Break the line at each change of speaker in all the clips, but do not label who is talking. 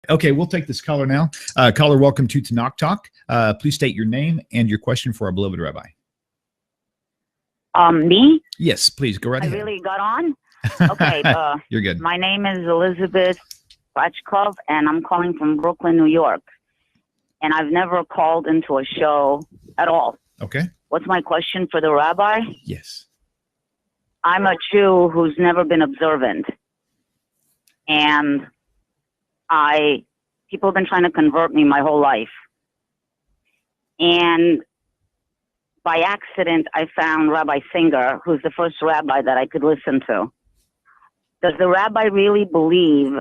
Okay, we'll take this caller now. Caller, welcome to Tanakh Talk. Please state your name and your question for our beloved Rabbi.
Me?
Yes, please, go right ahead.
I really got on? Okay.
You're good.
My name is Elizabeth Bachkov, and I'm calling from Brooklyn, New York. And I've never called into a show at all.
Okay.
What's my question for the Rabbi?
Yes.
I'm a Jew who's never been observant. And people have been trying to convert me my whole life. And by accident, I found Rabbi Singer, who's the first rabbi that I could listen to. Does the rabbi really believe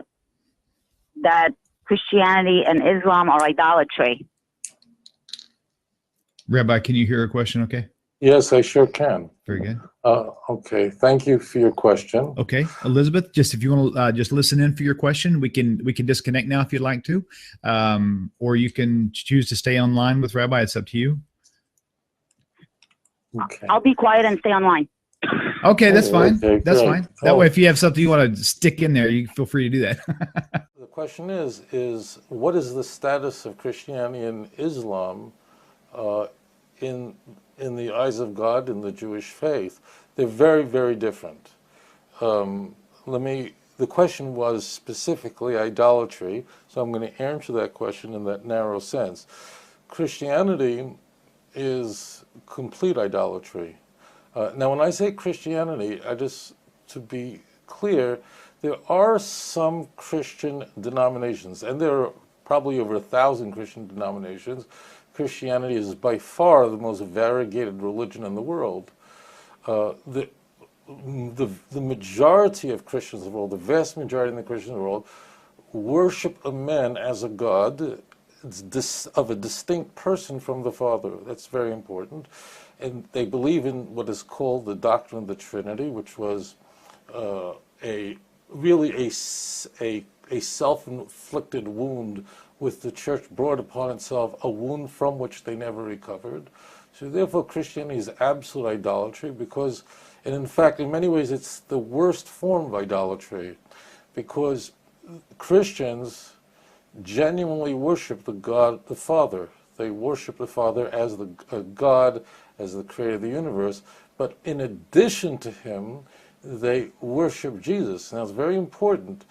that Christianity and Islam are idolatry?
Rabbi, can you hear a question okay?
Yes, I sure can.
Very good.
Okay, thank you for your question.
Okay, Elizabeth, just if you want to just listen in for your question, we can disconnect now if you'd like to, or you can choose to stay online with Rabbi. It's up to you.
Okay.
I'll be quiet and stay online.
Okay, that's fine.
Okay,
that's
great.
fine. That way, if you have something you want to stick in there, you feel free to do that.
The question is what is the status of Christianity and Islam in the eyes of God in the Jewish faith? They're very, very different. The question was specifically idolatry, so I'm going to answer that question in that narrow sense. Christianity is complete idolatry. Now, when I say Christianity, to be clear, there are some Christian denominations, and there are probably over 1,000 Christian denominations. Christianity is by far the most variegated religion in the world. The majority of Christians in the world, the vast majority of the Christian world, worship a man as a god of a distinct person from the Father. That's very important. And they believe in what is called the doctrine of the Trinity, which was really a self-inflicted wound with the church brought upon itself, a wound from which they never recovered. So therefore Christianity is absolute idolatry because, and in fact in many ways it's the worst form of idolatry, because Christians genuinely worship the God, the Father. They worship the Father as a God, as the creator of the universe, but in addition to him, they worship Jesus. Now it's very important.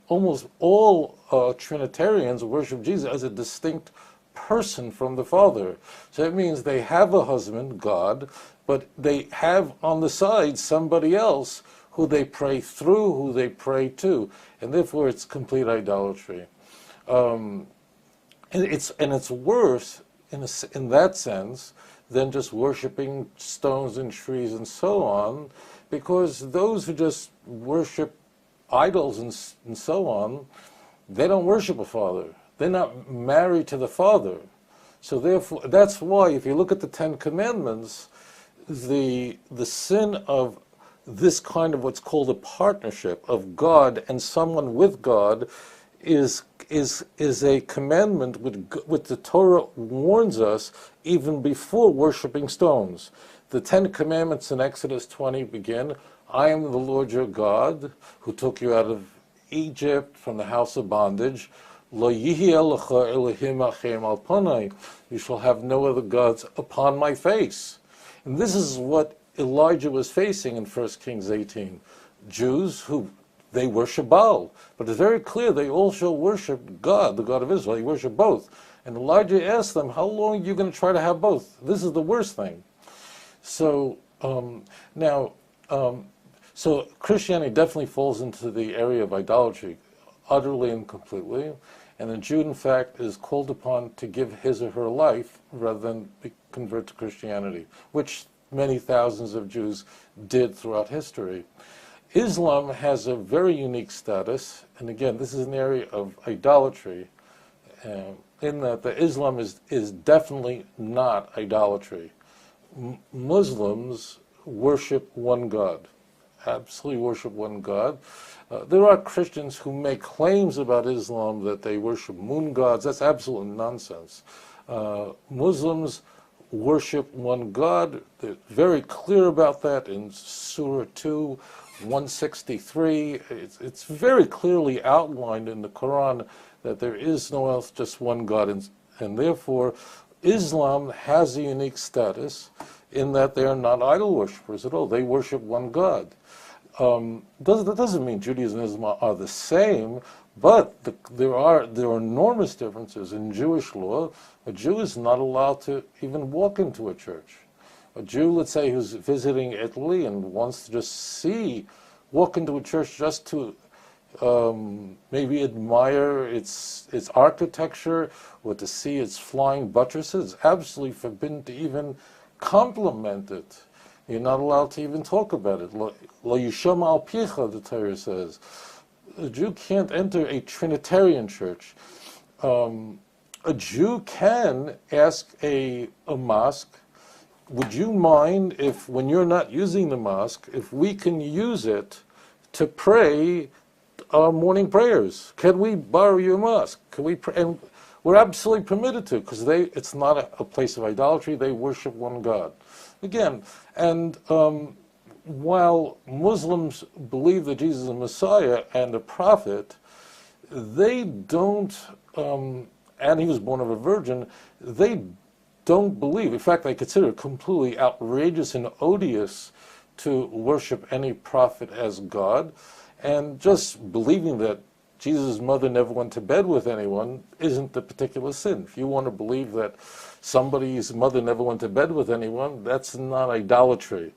Almost all Trinitarians worship Jesus as a distinct person from the Father. So that means they have a husband, God, but they have on the side somebody else who they pray through, who they pray to, and therefore it's complete idolatry. And it's worse in that sense than just worshiping stones and trees and so on, because those who just worship idols and so on, they don't worship a father. They're not married to the Father. So therefore, that's why if you look at the Ten Commandments, the sin of this kind of what's called a partnership of God and someone with God is a commandment which the Torah warns us even before worshiping stones. The Ten Commandments in Exodus 20 begin, I am the Lord your God who took you out of Egypt from the house of bondage. Lo yihye lecha Elohim achem al panai. You shall have no other gods upon my face. And this is what Elijah was facing in 1 Kings 18. Jews who they worship Baal, but it's very clear they also worship God, the God of Israel. They worship both. And Elijah asked them, how long are you going to try to have both? This is the worst thing. So so Christianity definitely falls into the area of idolatry, utterly and completely. And a Jew, in fact, is called upon to give his or her life rather than convert to Christianity, which many thousands of Jews did throughout history. Islam has a very unique status, and again, this is an area of idolatry, in that the Islam is definitely not idolatry. Muslims worship one God, absolutely worship one God. There are Christians who make claims about Islam that they worship moon gods. That's absolute nonsense. Muslims worship one God. They're very clear about that in Surah 2, 163. It's very clearly outlined in the Quran that there is no else, just one God, and therefore Islam has a unique status in that they are not idol worshippers at all. They worship one God. That doesn't mean Judaism and Islam are the same, but there are enormous differences. In Jewish law, a Jew is not allowed to even walk into a church. A Jew, let's say, who's visiting Italy and wants to just walk into a church just to maybe admire its architecture or to see its flying buttresses, it's absolutely forbidden to even compliment it. You're not allowed to even talk about it. Lo yishama al picha, the Torah says. A Jew can't enter a Trinitarian church. A Jew can ask a mosque, would you mind if, when you're not using the mosque, if we can use it to pray our morning prayers? Can we borrow your mosque? Can we pray? And we're absolutely permitted to, because it's not a place of idolatry. They worship one God. Again, and while Muslims believe that Jesus is a Messiah and a prophet, they don't, and he was born of a virgin, they don't believe, in fact, they consider it completely outrageous and odious to worship any prophet as God, and just believing that Jesus' mother never went to bed with anyone isn't the particular sin. If you want to believe that somebody's mother never went to bed with anyone, that's not idolatry.